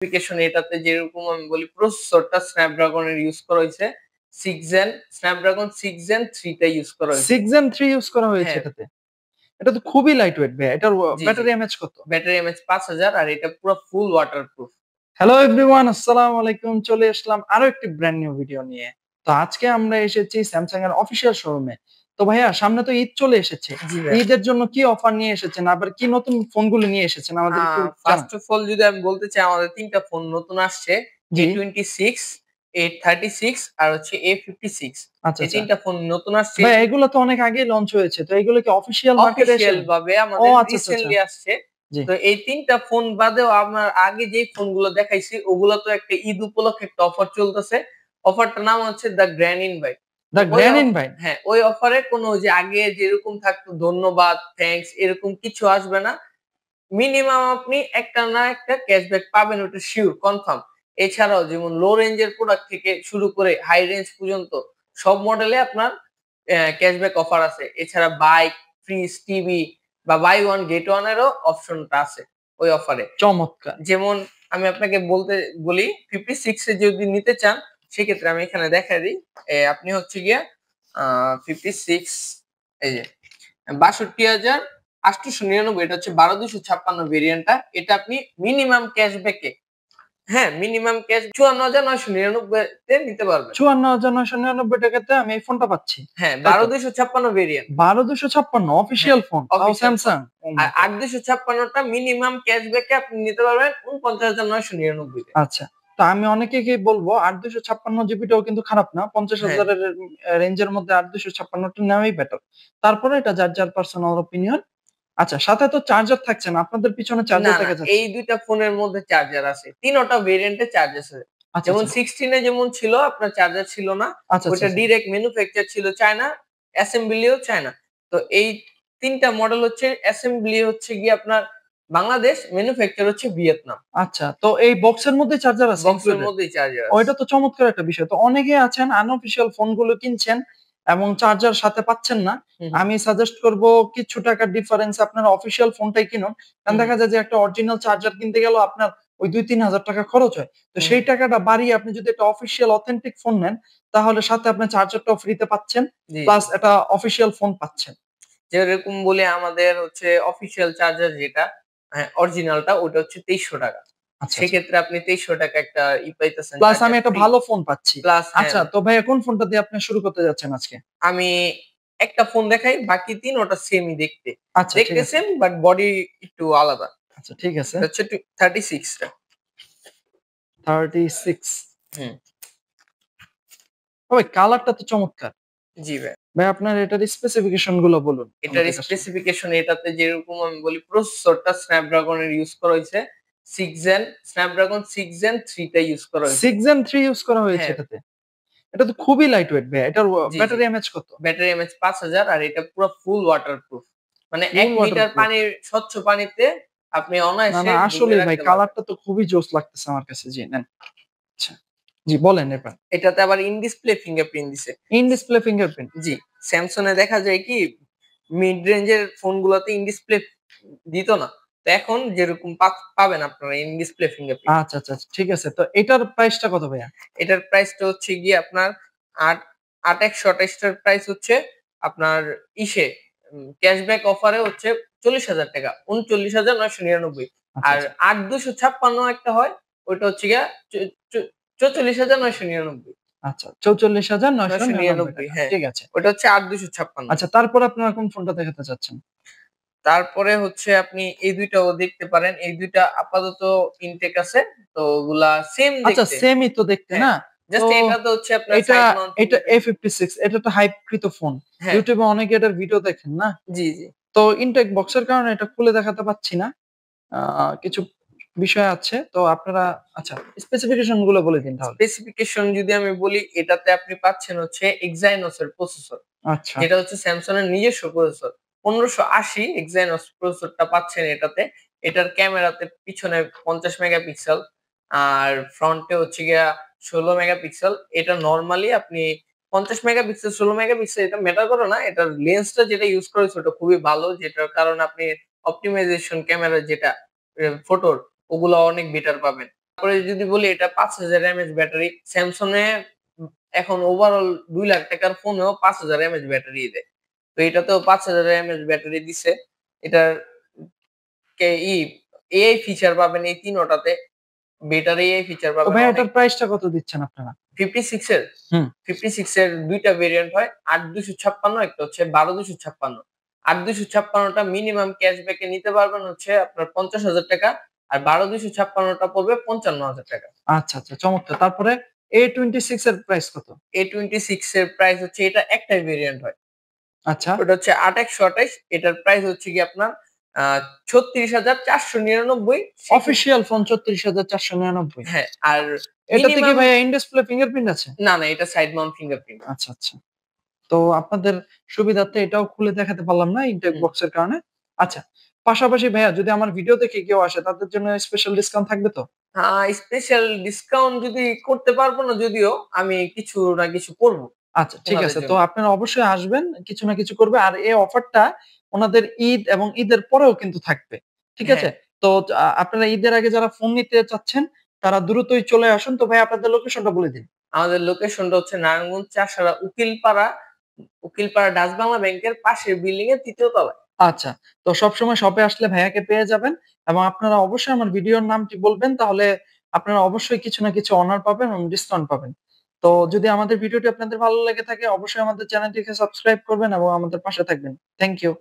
Specification এটাতে যেরকম আমি বলি প্রসেসরটা স্ন্যাপড্রাগনের ইউজ করা হয়েছে 6 জেন স্ন্যাপড্রাগন 6 জেন 3 টা ইউজ করা হয়েছে 6 জেন 3 ইউজ করা হয়েছে হ্যাঁ এটাতে। এটা তো খুবই লাইট ওয়েট ভাই। এটার জি জি ব্যাটারি এমএএইচ কত? ব্যাটারি এমএএইচ 5000 আর এটা পুরো ফুল ওয়াটারপ্রুফ। হ্যালো এভরিওয়ান, আসসালামু আলাইকুম। চলে আসলাম আরো একটি ব্র্যান্ড নিউ ভিডিও নিয়ে। তো আজকে আমরা এসেছি স্যামসাং এর অফিসিয়াল শোরুমে। তো ভাইয়া সামনে তো ঈদ চলে এসেছে। জি ভাই ঈদের জন্য কি অফার নিয়ে এসেছেন, আবার কি নতুন ফোনগুলো নিয়ে এসেছেন আমাদের একটু জানান। ফার্স্ট অফ অল যদি আমি বলতে চাই আমাদের তিনটা ফোন নতুন আসছে জি। A26 A36 আর হচ্ছে A56 আচ্ছা এই আচ্ছা তিনটা ফোন নতুন আসছে ভাই, এগুলো তো অনেক আগেই লঞ্চ হয়েছে, তো এগুলো কি অফিসিয়াল মার্কেটে এসে? অফিসিয়াল ভাবে ও আমাদের আচ্ছা আচ্ছা আচ্ছা রিসেন্টলি আসছে। জি। তো এই তিনটা ফোন বাদেও আমার আগে যে ফোনগুলো দেখাইছি ওগুলো তো একটা ঈদ উপলক্ষে একটা অফার চলতেছে। অফারটার নাম হচ্ছে the grand invite. The grand invite. হ্যাঁ ওই অফারে কোনো যে আগে যেরকম থাকতো ধন্যবাদ থ্যাঙ্কস এরকম কিছু আসবে না। মিনিমাম আপনি একটা না একটা ক্যাশব্যাক পাবেন, ওটা শিওর কনফার্ম। এছাড়াও যেমন লো রেঞ্জের প্রোডাক্ট থেকে শুরু করে হাই রেঞ্জ পর্যন্ত সব মডেলে আপনার ক্যাশব্যাক অফার আছে। এছাড়া বাইক, ফ্রিজ, টিভি বা বাই ওয়ান গেট ওয়ান এরও অপশনটা আছে ওই অফারে। চমৎকার। যেমন আমি আপনাকে বলি 56 এ যদি নিতে চান সেক্ষেত্রে আমি এখানে দেখাই দিই। আপনি হচ্ছে গিয়া 56 এই যে ৬২,৮৯৯ এটা হচ্ছে ১২,২৫৬ ভেরিয়েন্টটা। এটা আপনি মিনিমাম ক্যাশব্যাকে মিনিমাম ক্যাশ ৫৪,৯৯৯ তে নিতে পারবেন। ৫৪,৯৯৯ টাকাতে আমি এই ফোনটা পাচ্ছি। হ্যাঁ তাই তো? ১২,২৫৬ ভেরিয়েন্ট। ১২,২৫৬ হ্যাঁ অফিসিয়াল ফোন, তাও অফিসিয়াল ফোন। স্যামসাং। ও আর মাই গড। ৮,২৫৬ টা মিনিমাম ক্যাশব্যাকে আপনি নিতে পারবেন ৪৯,৯৯৯ তে। আচ্ছা। তো আমি অনেকেকেই বলবো ৮,২৫৬ জিবিটাও কিন্তু খারাপ না। হ্যাঁ ৫০,০০০ এর রেঞ্জের মধ্যে ৮,২৫৬ টা নেওয়াই বেটার। তারপরে এটা যার যার পার্সোনাল অপিনিয়ন। আচ্ছা, সাথে তো চার্জার থাকছে না। আপনাদের পিছনে না, চার্জার না দেখা যাচ্ছে। এই ২ টা ফোনের মধ্যে চার্জার আছে। ৩ টা ভেরিয়েন্টে চার্জ আছে। আচ্ছা, যেমন আচ্ছা। 16 এ যেমন ছিল আপনার চার্জার ছিল না। আচ্ছা, আচ্ছা, ওইটা আচ্ছা। ডিরেক্ট ম্যানুফ্যাকচার ছিল চায়না, অ্যাসেম্বলিও চায়না। তো এই ৩ টা মডেল হচ্ছে অ্যাসেম্বলি হচ্ছে গিয়ে আপনার বাংলাদেশ, ম্যানুফ্যাকচার হচ্ছে ভিয়েতনাম। আচ্ছা, তো এই বক্সের মধ্যে চার্জার আছে বক্সের ইনক্লুডেড? মধ্যেই চার্জার ও, আছে। এটা তো চমৎকার একটা বিষয়। তো অনেকে আছেন আনঅফিসিয়াল ফোনগুলো কিনছেন এবং চার্জার সাথে পাচ্ছেন না। হুম, হুম, আমি সাজেস্ট করব কিছু টাকার ডিফারেন্স আপনারা অফিসিয়াল ফোনটাই কিনুন। কারণ হুম, দেখা যায় যে একটা অরিজিনাল চার্জার কিনতে গেলেও আপনার ওই ২-৩ হাজার টাকা খরচ হয়। তো হুম, সেই টাকাটা বাড়িয়ে আপনি যদি একটা অফিসিয়াল অথেন্টিক ফোন নেন, তাহলে সাথে আপনি চার্জারটাও ফ্রিতে পাচ্ছেন। জি, জি। প্লাস একটা অফিসিয়াল ফোন পাচ্ছেন। যেরকম বলি আমাদের হচ্ছে অফিসিয়াল চার্জার যেটা অরিজিনালটা ওটা হচ্ছে ৳২৩০০। আচ্ছা, আচ্ছা। সেক্ষেত্রে আপনি ৳২৩০০ একটা পাইতেছেন প্লাস আমি চার্জার একটা ফ্রি। ভালো ফোন পাচ্ছি। প্লাস আচ্ছা, তো ভাইয়া কোন ফোনটা দিয়ে আপনি শুরু করতে যাচ্ছেন আজকে? আমি একটা ফোন দেখাই, বাকি ৩ ওটা সেমই দেখতে। আচ্ছা, ঠিক দেখতে আছে। সেম বাট বডি একটু আলাদা। আচ্ছা, ঠিক আছে। এটা হচ্ছে 36 টা। 36। হুম, ভাই কালারটা তো চমৎকার। জি ভাই। ভাই আপনার এটার স্পেসিফিকেশন গুলো বলুন এটার আমাদের কাছে। স্পেসিফিকেশন এটাতে যেরকম আমি বলি প্রসেসরটা স্ন্যাপড্রাগনের ইউজ করা হয়েছে 6 জেন স্ন্যাপড্রাগন 6 জেন 3 টা ইউজ করা হয়েছে। 6 জেন 3 ইউজ করা হয়েছে হ্যাঁ, এটাতে। এটা তো খুবই লাইট ওয়েট ভাই। এটার জি, জি। ব্যাটারি এমএএইচ কত? ব্যাটারি এমএইচ ৫০০০ আর এটা পুরো ফুল ওয়াটারপ্রুফ। মানে ফুল ১ লিটার ওয়াটারপ্রুফ। পানির স্বচ্ছ পানিতে আপনি না, অনায়াসে না, ডুবিয়ে আসলেই ভাই রাখতে পারবেন। কালারটা তো খুবই জোস লাগতেছে আমার কাছে। জি, নেন। আচ্ছা। জি, বলেন এবার। এটাতে আবার ইন ডিসপ্লে ফিঙ্গারপ্রিন্ট দিছে। In display fingerprint. G, Samsung A দেখা যায় কি মিড রেঞ্জের ফোনগুলোতে ইন ডিসপ্লে দিত না। তো এখন যেরকম পাবেন আপনারা ইন ডিসপ্লে ফিঙ্গারপ্রিন্ট। আচ্ছা, আচ্ছা, আচ্ছা, ঠিক আছে। তো এটার প্রাইসটা কত ভাইয়া? এটার প্রাইসটা হচ্ছে গিয়ে আপনার ৮ ১২৮ টার প্রাইস হচ্ছে আপনার ইসে ক্যাশব্যাক অফারে হচ্ছে ৳৪০,০০০ ৩৯,৯৯৯। আচ্ছা, আর আচ্ছা। ৮,২৫৬ একটা হয় ওইটা হচ্ছে গিয়া চো চো ৪৪,৯৯৯। আচ্ছা, ৪৪,৯৯৯ ৯৯৯ টাকা। হ্যাঁ, ঠিক আছে। ওটা হচ্ছে ৮,২৫৬। আচ্ছা, তারপর আপনারা কোন ফোনটা দেখাতে চাচ্ছেন? তারপরে হচ্ছে আপনি এই ২ টাও দেখতে পারেন। এই ২ টা আপাতত ইনটেক আছে। তো ওগুলা সেম আচ্ছা, দেখতে। সেমই তো দেখতে হ্যাঁ, না? তো জাস্ট এটাতে হচ্ছে আপনার এটা সাইড মাউন্ট এটা ফিঙ্গারপ্রিন্ট। A56, এটা তো হাইপকৃত ফোন। হ্যাঁ, YouTube এ অনেকে এটার ভিডিও দেখেন না? জি, জি। তো ইনটেক বক্সের কারণে এটা খুলে দেখাতে পাচ্ছি না। আ কিছু বিষয় আছে। তো আপনারা আচ্ছা, স্পেসিফিকেশন গুলো বলে দিন তাহলে। স্পেসিফিকেশন যদি আমি বলি এটাতে আপনি পাচ্ছেন হচ্ছে Exynos এর প্রসেসর। আচ্ছা, যেটা হচ্ছে Samsung এর নিজস্ব প্রসেসর। 1580 Exynos প্রসেসরটা পাচ্ছেন এটাতে। এটার ক্যামেরাতে পিছনে 50 মেগাপিক্সেল আর ফ্রন্টে হচ্ছে গিয়া 16 মেগাপিক্সেল। এটা নরমালি আপনি 50 মেগাপিক্সেল 16 মেগাপিক্সেল এটা ম্যাটার করে না। এটার লেন্সটা যেটা ইউজ করা হয়েছে ওটা খুবই ভালো। যেটার কারণে আপনি অপটিমাইজেশন ক্যামেরা যেটা ফটোর ওগুলো অনেক বেটার পাবেন। তারপরে যদি বলি এটা 5000 mAh ব্যাটারি। স্যামসাং এ এখন ওভারঅল 2 লাখ টাকার ফোনেও 5000 mAh ব্যাটারি দেয়। তো এটাতেও 5000 mAh ব্যাটারি দিছে। এটার কে এআই ফিচার পাবেন এই তিনোটাতে। বেটার এআই ফিচার তো পাবেন ভাইয়া অনেক। এটার প্রাইসটা কত দিচ্ছেন আপনারা? 56 এর হুম। 56 এর ২ টা ভেরিয়েন্ট হয়। ৮২৫৬ একটা হচ্ছে ১২২৫৬। ৮২৫৬ টা মিনিমাম ক্যাশব্যাক এ নিতে পারবেন হচ্ছে আপনার ৫০,০০০ টাকা। আর ১২২৫৬ টা পড়বে ৫৫,০০০ টাকা। আচ্ছা, আচ্ছা চমৎকার। তারপরে A26 এর প্রাইস কত? A26 এর প্রাইস হচ্ছে এটা একটাই ভেরিয়েন্ট হয়। আচ্ছা। ওটা হচ্ছে ৮ ১২৮। এটার প্রাইস হচ্ছে গিয়ে আপনার আ ৩৬,৪৯৯ অফিসিয়াল ফোন ৩৬,৪৯৯। হ্যাঁ, আর এটাতে কি মিনিমাম ভাইয়া ইন ডিসপ্লে ফিঙ্গারপ্রিন্ট আছে? না, এটা সাইড মাউন্ট ফিঙ্গারপ্রিন্ট। আচ্ছা, আচ্ছা। তো আপনাদের সুবিধার্থে এটাও খুলে দেখাতে পারলাম না ইনটেক হুম। বক্স এর কারণে। আচ্ছা। পাশাপাশি ভাইয়া যদি আমার ভিডিও দেখে কেউ আসে তাদের জন্য স্পেশাল ডিসকাউন্ট থাকবে তো? স্পেশাল ডিসকাউন্ট যদি করতে পারবো না যদিও আমি কিছু না কিছু করব আচ্ছা ঠিক উনাদের আছে। তো জন্য। আপনারা অবশ্যই আসবেন, কিছু না কিছু করবে। আর এই অফারটা উনাদের ঈদ এবং ঈদের পরেও কিন্তু থাকবে। ঠিক হ্যাঁ, আছে? তো আপনারা ঈদের আগে যারা ফোন নিতে চাচ্ছেন তারা দ্রুতই চলে আসুন। তো ভাই আপনাদের লোকেশনটা বলে দিন। আমাদের লোকেশনটা হচ্ছে নারায়ণগঞ্জ চাষাঢ়া উকিলপাড়া ডাচ বাংলা ব্যাংকের পাশের বিল্ডিং এর ৩য় তলায়। আচ্ছা। তো সবসময় শপে আসলে ভাইয়াকে পেয়ে যাবেন এবং আপনারা অবশ্যই আমার ভিডিওর নামটি বলবেন তাহলে আপনারা অবশ্যই কিছু না কিছু অনার পাবেন এবং ডিসকাউন্ট পাবেন। তো যদি আমাদের ভিডিওটি আপনাদের ভালো লেগে থাকে অবশ্যই আমাদের চ্যানেলটিকে সাবস্ক্রাইব করবেন এবং আমাদের পাশে থাকবেন। Thank you.